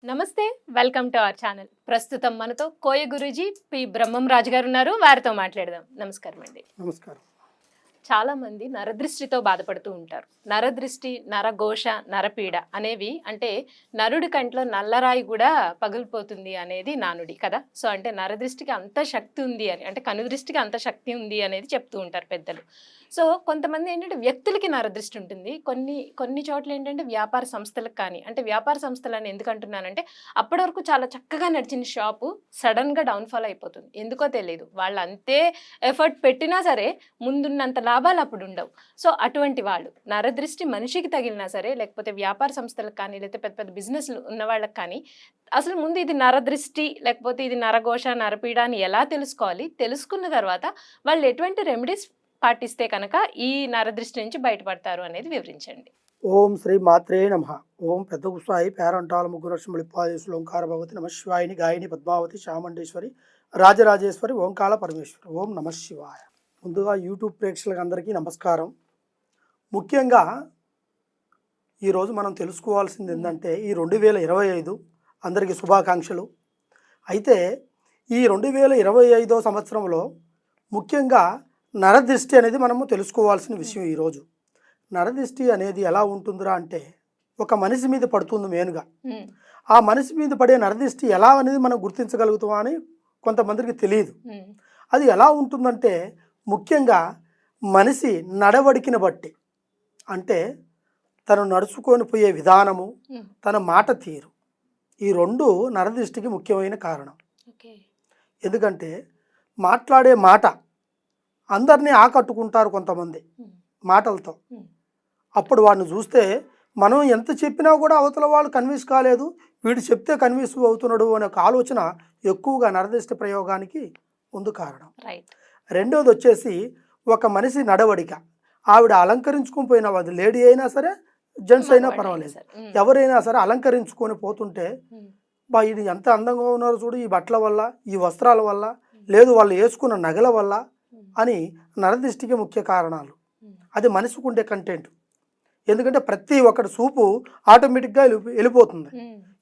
నమస్తే welcome to our channel. ప్రస్తుతం మనతో కోయ గురూజీ పి బ్రహ్మం రాజు గారు ఉన్నారు. వారితో మాట్లాడదాం. నమస్కారం అండి. నమస్కారం. చాలా మంది నరదృష్టితో బాధపడుతూ ఉంటారు. నరదృష్టి, నరఘోష, నరపీడ అనేవి అంటే నరుడి కంట్లో నల్లరాయి కూడా పగిలిపోతుంది అనేది నానుడి కదా. సో అంటే నరదృష్టికి అంత శక్తి ఉంది అని, అంటే కనుదృష్టికి అంత శక్తి ఉంది అనేది చెప్తూ ఉంటారు పెద్దలు. సో కొంతమంది ఏంటంటే వ్యక్తులకి నరదృష్టి ఉంటుంది. కొన్ని చోట్ల ఏంటంటే వ్యాపార సంస్థలకు కానీ, అంటే వ్యాపార సంస్థలు అని ఎందుకు అంటున్నానంటే అప్పటి వరకు చాలా చక్కగా నడిచిన షాపు సడన్గా డౌన్ఫాల్ అయిపోతుంది. ఎందుకో తెలియదు. వాళ్ళు అంతే ఎఫర్ట్ పెట్టినా సరే ముందున్నంత లాభాలు అప్పుడు ఉండవు. సో అటువంటి వాళ్ళు నరదృష్టి మనిషికి తగిలినా సరే, లేకపోతే వ్యాపార సంస్థలకు కానీ, లేకపోతే పెద్ద పెద్ద బిజినెస్లు ఉన్న వాళ్ళకి కానీ అసలు ముందు ఇది నరదృష్టి లేకపోతే ఇది నరఘోష, నరపీడ అని ఎలా తెలుసుకోవాలి? తెలుసుకున్న తర్వాత వాళ్ళు ఎటువంటి రెమెడీస్ పాటిస్తే కనుక ఈ నరదృష్టి నుంచి బయటపడతారు అనేది వివరించండి. ఓం శ్రీ మాత్రే నమః. ఓం పెద్ద గుసాయి పేరంటాల ముగ్గురు లక్ష్మణులు పాదేశులు ఓంకార భగవతి నమశివాయిని గాయని పద్మావతి చాముండేశ్వరి రాజరాజేశ్వరి ఓంకాళ పరమేశ్వరి. ఓం నమ శివాయ. ముందుగా యూట్యూబ్ ప్రేక్షకులకు అందరికీ నమస్కారం. ముఖ్యంగా ఈరోజు మనం తెలుసుకోవాల్సింది ఏంటంటే ఈ 2025 అందరికీ శుభాకాంక్షలు. అయితే ఈ 2025 సంవత్సరంలో ముఖ్యంగా నరదృష్టి అనేది మనము తెలుసుకోవాల్సిన విషయం. ఈరోజు నరదృష్టి అనేది ఎలా ఉంటుందిరా అంటే ఒక మనిషి మీద పడుతుంది మెయిన్గా. ఆ మనిషి మీద పడే నరదృష్టి ఎలా అనేది మనం గుర్తించగలుగుతాం అని కొంతమందికి తెలియదు. అది ఎలా ఉంటుందంటే ముఖ్యంగా మనిషి నడవడికిని బట్టి, అంటే తను నడుచుకొని పోయే విధానము, తన మాట తీరు, ఈ రెండు నరదృష్టికి ముఖ్యమైన కారణం. ఎందుకంటే మాట్లాడే మాట అందరినీ ఆకట్టుకుంటారు కొంతమంది మాటలతో. అప్పుడు వాడిని చూస్తే మనం ఎంత చెప్పినా కూడా అవతల వాళ్ళు కన్విన్స్ కాలేదు, వీడు చెప్తే కన్విన్స్ అవుతున్నాడు అనే ఒక ఆలోచన ఎక్కువగా నరదృష్టి ప్రయోగానికి ముందు కారణం. రెండోది వచ్చేసి ఒక మనిషి నడవడిక. ఆవిడ అలంకరించుకొని పోయిన, అది లేడీ అయినా సరే జెంట్స్ అయినా పర్వాలేదు, ఎవరైనా సరే అలంకరించుకొని పోతుంటే బా ఇది ఎంత అందంగా ఉన్నారో చూడు, ఈ బట్టల వల్ల, ఈ వస్త్రాల వల్ల, లేదు వాళ్ళు వేసుకున్న నగల వల్ల అని నరదృష్టికి ముఖ్య కారణాలు. అది మనిషికి ఉండే కంటెంట్. ఎందుకంటే ప్రతి ఒక్కటి చూపు ఆటోమేటిక్గా వెళ్ళిపోతుంది.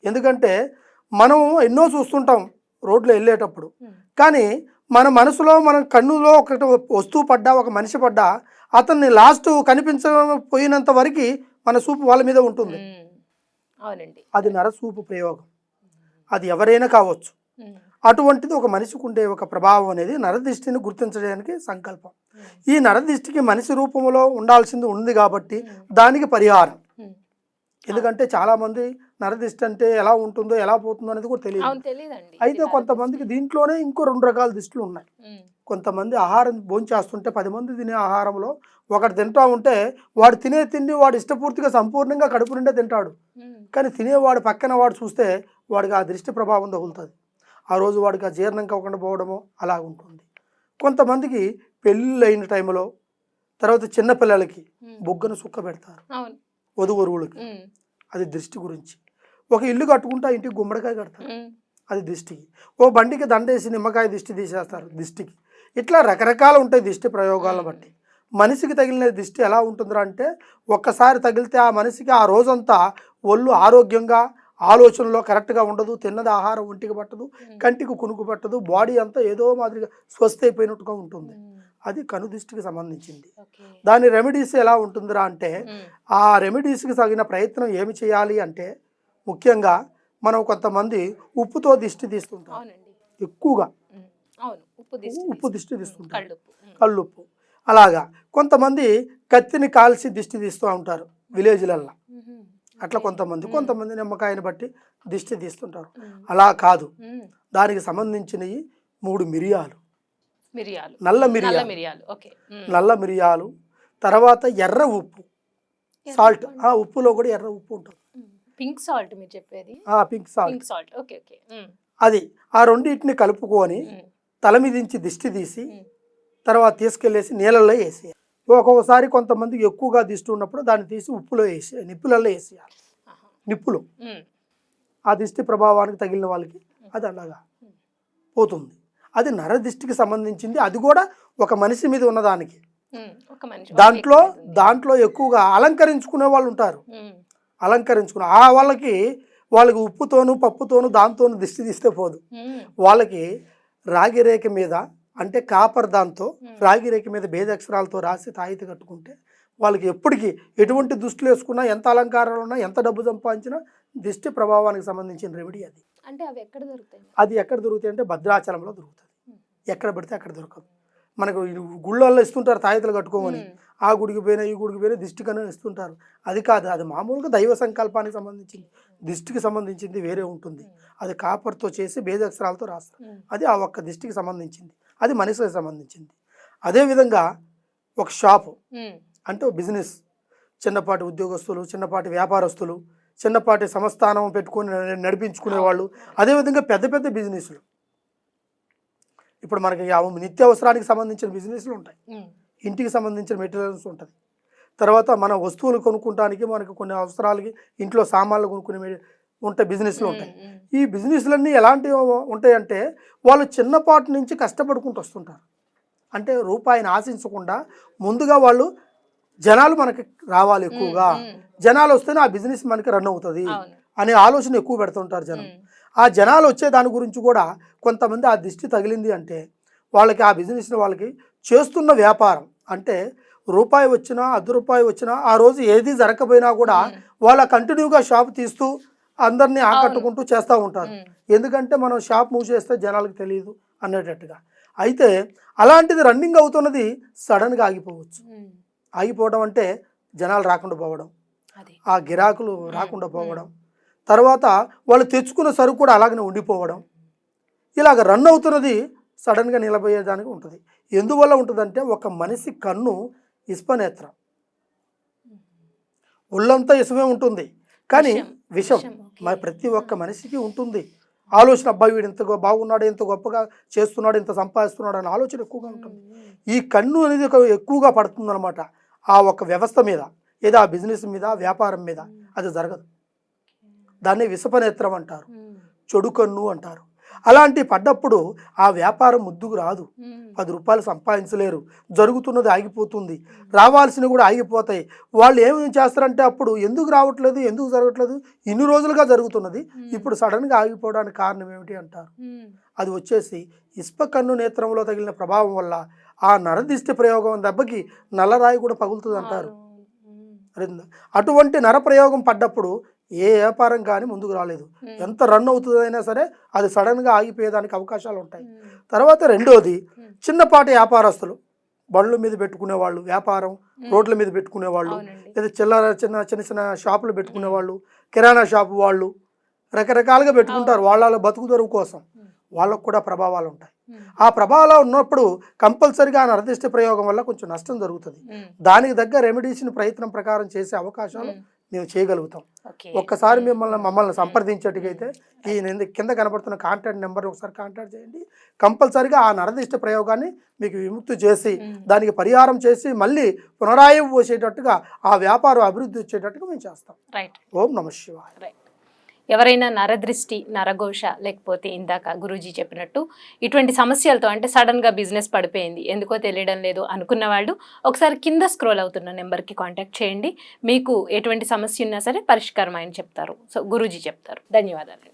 ఎందుకంటే మనం ఎన్నో చూస్తుంటాం రోడ్లో వెళ్ళేటప్పుడు, కానీ మన మనసులో మన కన్నులో ఒకటి వస్తువు పడ్డా, ఒక మనిషి పడ్డా, అతన్ని లాస్ట్ కనిపించపోయినంత వరకు మన చూపు వాళ్ళ మీద ఉంటుంది. అది నరచూపు ప్రయోగం. అది ఎవరైనా కావచ్చు. అటువంటిది ఒక మనిషికి ఉండే ఒక ప్రభావం అనేది నరదృష్టిని గుర్తించడానికి సంకల్పం. ఈ నరదృష్టికి మనిషి రూపంలో ఉండాల్సింది ఉంది కాబట్టి దానికి పరిహారం. ఎందుకంటే చాలా మంది నరదృష్టి అంటే ఎలా ఉంటుందో ఎలా పోతుందో అనేది కూడా తెలియదు. అయితే కొంతమందికి దీంట్లోనే ఇంకో 2 రకాల దృష్టిలు ఉన్నాయి. కొంతమంది ఆహారం భోంచేస్తుంటే 10 మంది తినే ఆహారంలో ఒకటి తింటా ఉంటే వాడు తినే తిండి వాడు ఇష్టపూర్తిగా సంపూర్ణంగా కడుపు నిండే తింటాడు, కానీ తినేవాడు పక్కన వాడు చూస్తే వాడికి ఆ దృష్టి ప్రభావం తగులుతుంది. ఆ రోజు వాడికి ఆ జీర్ణం కాకుండా పోవడము అలా ఉంటుంది. కొంతమందికి పెళ్ళిళ్ళు అయిన టైంలో, తర్వాత చిన్నపిల్లలకి బొగ్గను సుక్క పెడతారు వధువరువులకి, అది దృష్టి గురించి. ఒక ఇల్లు కట్టుకుంటే ఇంటికి గుమ్మడికాయ కడతారు, అది దృష్టికి. ఓ బండికి దండేసి నిమ్మకాయ దిష్టి తీసేస్తారు దిష్టికి. ఇట్లా రకరకాలు ఉంటాయి దిష్టి ప్రయోగాలను బట్టి. మనిషికి తగిలిన దిష్టి ఎలా ఉంటుందిరా అంటే ఒక్కసారి తగిలితే ఆ మనిషికి ఆ రోజంతా ఒళ్ళు ఆరోగ్యంగా, ఆలోచనలో కరెక్ట్గా ఉండదు, తిన్నది ఆహారం ఒంటికి పట్టదు, కంటికి కునుకు పట్టదు, బాడీ అంతా ఏదో మాదిరిగా స్వస్థ అయిపోయినట్టుగా ఉంటుంది. అది కనుదృష్టికి సంబంధించింది. దాని రెమెడీస్ ఎలా ఉంటుందిరా అంటే ఆ రెమెడీస్కి తగిన ప్రయత్నం ఏమి చేయాలి అంటే ముఖ్యంగా మనం కొంతమంది ఉప్పుతో దిష్టి తీస్తుంటాం, ఎక్కువగా ఉప్పు దిష్టి తీస్తుంటారు, కళ్ళుప్పు. అలాగా కొంతమంది కత్తిని కాల్చి దిష్టి తీస్తూ ఉంటారు విలేజ్లల్లో. అట్లా కొంతమంది నిమ్మకాయని బట్టి దిష్టి తీస్తుంటారు. అలా కాదు, దానికి సంబంధించినవి 3 మిరియాలు, నల్ల మిరియాలు, తర్వాత ఎర్ర ఉప్పు, సాల్ట్. ఆ ఉప్పులో కూడా ఎర్ర ఉప్పు ఉంటుంది, పింక్ సాల్ట్ మీరు చెప్పేది. Pink salt. అది ఆ రెండింటిని కలుపుకొని తల మీదించి దిష్టి తీసి తర్వాత తీసుకెళ్ళేసి నీళ్ళల్లో వేసేయాలి. ఒక్కొక్కసారి కొంతమందికి ఎక్కువగా దిష్టి ఉన్నప్పుడు దాన్ని తీసి ఉప్పులో వేసి నిప్పులలో వేసేయాలి. నిప్పులు ఆ దిష్టి ప్రభావానికి తగిలిన వాళ్ళకి అది అలాగా పోతుంది. అది నరదిష్టికి సంబంధించింది. అది కూడా ఒక మనిషి మీద ఉన్నదానికి. దాంట్లో ఎక్కువగా అలంకరించుకునే వాళ్ళు ఉంటారు. అలంకరించుకున్న వాళ్ళకి వాళ్ళకి ఉప్పుతోనూ పప్పుతోనూ దాంతోనూ దిష్టి తీస్తే పోదు. వాళ్ళకి రాగి రేఖ మీద అంటే కాపర్ దాంతో రాగి రేఖ మీద భేదక్షరాలతో రాసి తాయితీ కట్టుకుంటే వాళ్ళకి ఎప్పటికీ ఎటువంటి దుస్తులు వేసుకున్నా, ఎంత అలంకారాలు ఉన్నా, ఎంత డబ్బు సంపాదించినా దిష్టి ప్రభావానికి సంబంధించిన రెమెడీ అది. అంటే అవి ఎక్కడ దొరుకుతాయి? అది ఎక్కడ దొరుకుతాయి అంటే భద్రాచలంలో దొరుకుతుంది. ఎక్కడ పడితే అక్కడ దొరకదు. మనకు గుళ్ళల్లో ఇస్తుంటారు తాయితలు కట్టుకోమని, ఆ గుడికి పోయినా ఈ గుడికి పోయినా దిష్టికనే ఇస్తుంటారు. అది కాదు, అది మామూలుగా దైవ సంకల్పానికి సంబంధించింది. దిష్టికి సంబంధించింది వేరే ఉంటుంది. అది కాపర్తో చేసి భేదక్షరాలతో రాస్తారు. అది ఆ ఒక్క దిష్టికి సంబంధించింది, అది మనిషికి సంబంధించింది. అదేవిధంగా ఒక షాపు అంటే బిజినెస్, చిన్నపాటి ఉద్యోగస్తులు, చిన్నపాటి వ్యాపారస్తులు, చిన్నపాటి సంస్థానం పెట్టుకొని నడిపించుకునే వాళ్ళు, అదేవిధంగా పెద్ద పెద్ద బిజినెస్లు. ఇప్పుడు మనకి నిత్యావసరానికి సంబంధించిన బిజినెస్లు ఉంటాయి, ఇంటికి సంబంధించిన మెటీరియల్స్ ఉంటుంది, తర్వాత మన వస్తువులు కొనుక్కోవడానికి మనకు కొన్ని అవసరాలకి ఇంట్లో సామాన్లు కొనుక్కునే ఉంటాయి, బిజినెస్లు ఉంటాయి. ఈ బిజినెస్లన్నీ ఎలాంటివి ఉంటాయంటే వాళ్ళు చిన్నపాటి నుంచి కష్టపడుకుంటూ వస్తుంటారు. అంటే రూపాయిని ఆశించకుండా ముందుగా వాళ్ళు జనాలు మనకి రావాలి, ఎక్కువగా జనాలు వస్తేనే ఆ బిజినెస్ మనకి రన్ అవుతుంది అనే ఆలోచన ఎక్కువ పెడుతుంటారు జనం. ఆ జనాలు వచ్చే దాని గురించి కూడా కొంతమంది ఆ దిష్టి తగిలింది అంటే వాళ్ళకి ఆ బిజినెస్ని వాళ్ళకి చేస్తున్న వ్యాపారం అంటే రూపాయి వచ్చినా ₹10 వచ్చినా ఆ రోజు ఏది జరగకపోయినా కూడా వాళ్ళ కంటిన్యూగా షాప్ తీస్తూ అందరినీ ఆకట్టుకుంటూ చేస్తూ ఉంటారు. ఎందుకంటే మనం షాప్ మూసేస్తే జనాలకు తెలియదు అనేటట్టుగా. అయితే అలాంటిది రన్నింగ్ అవుతున్నది సడన్గా ఆగిపోవచ్చు. ఆగిపోవడం అంటే జనాలు రాకుండా పోవడం, ఆ గిరాకులు రాకుండా పోవడం, తర్వాత వాళ్ళు తెచ్చుకున్న సరుకు కూడా అలాగనే ఉండిపోవడం, ఇలాగ రన్ అవుతున్నది సడన్గా నిలబోయేదానికి ఉంటుంది. ఎందువల్ల ఉంటుందంటే ఒక మనిషి కన్ను ఇస్పనేత్రం, ఒళ్ళంతా ఇసుమే ఉంటుంది కానీ విషం మరి ప్రతి ఒక్క మనిషికి ఉంటుంది. ఆలోచన, అబ్బాయి వీడు ఇంత బాగున్నాడు, ఎంత గొప్పగా చేస్తున్నాడు, ఇంత సంపాదిస్తున్నాడు అనే ఆలోచన ఎక్కువగా ఉంటుంది. ఈ కన్ను అనేది ఎక్కువగా పడుతుంది అనమాట ఆ ఒక వ్యవస్థ మీద, ఏదో ఆ బిజినెస్ మీద, వ్యాపారం మీద. అది జరగదు. దాన్ని విషపనేత్రం అంటారు, చెడు కన్ను అంటారు. అలాంటి పడ్డప్పుడు ఆ వ్యాపారం ముద్దుకు రాదు, ₹10 సంపాదించలేరు, జరుగుతున్నది ఆగిపోతుంది, రావాల్సినవి కూడా ఆగిపోతాయి. వాళ్ళు ఏమి చేస్తారంటే అప్పుడు ఎందుకు రావట్లేదు, ఎందుకు జరగట్లేదు, ఇన్ని రోజులుగా జరుగుతున్నది ఇప్పుడు సడన్గా ఆగిపోవడానికి కారణం ఏమిటి అంటారు. అది వచ్చేసి ఇస్ప కన్ను నేత్రంలో తగిలిన ప్రభావం వల్ల ఆ నరదిష్టి ప్రయోగం దెబ్బకి నల్లరాయి కూడా పగులుతుంది అంటారు. అటువంటి నర ప్రయోగం పడ్డప్పుడు ఏ వ్యాపారం కానీ ముందుకు రాలేదు. ఎంత రన్ అవుతుందైనా సరే అది సడన్గా ఆగిపోయేదానికి అవకాశాలు ఉంటాయి. తర్వాత రెండోది, చిన్నపాటి వ్యాపారస్తులు, బండ్ల మీద పెట్టుకునే వాళ్ళు, వ్యాపారం రోడ్ల మీద పెట్టుకునే వాళ్ళు, లేదా చిన్న చిన్న షాపులు పెట్టుకునే వాళ్ళు, కిరాణా షాపు వాళ్ళు రకరకాలుగా పెట్టుకుంటారు వాళ్ళ బతుకు తెరువు కోసం. వాళ్ళకు కూడా ప్రభావాలు ఉంటాయి. ఆ ప్రభావాలు ఉన్నప్పుడు కంపల్సరిగా ఆ నరదిష్టి ప్రయోగం వల్ల కొంచెం నష్టం జరుగుతుంది. దానికి దగ్గర రెమెడీస్ని ప్రయత్నం ప్రకారం చేసే అవకాశాలు మేము చేయగలుగుతాం. ఒక్కసారి మమ్మల్ని సంప్రదించేట్టుకైతే ఈ కింద కనబడుతున్న కాంటాక్ట్ నెంబర్ ఒకసారి కాంటాక్ట్ చేయండి. కంపల్సరిగా ఆ నరదిష్టి ప్రయోగాన్ని మీకు విముక్తి చేసి దానికి పరిహారం చేసి మళ్ళీ పునరాయం పోసేటట్టుగా ఆ వ్యాపారం అభివృద్ధి వచ్చేటట్టుగా మేము చేస్తాం. ఓం నమః శివాయ. ఎవరైనా నరదృష్టి, నరఘోష, లేకపోతే ఇందాక గురూజీ చెప్పినట్టు ఇటువంటి సమస్యలతో అంటే సడన్గా బిజినెస్ పడిపోయింది, ఎందుకో తెలియడం లేదు అనుకున్న వాళ్ళు ఒకసారి కింద స్క్రోల్ అవుతున్న నెంబర్కి కాంటాక్ట్ చేయండి. మీకు ఎటువంటి సమస్య ఉన్నా సరే పరిష్కారం ఆయన చెప్తారు. సో గురూజీ చెప్తారు. ధన్యవాదాలు.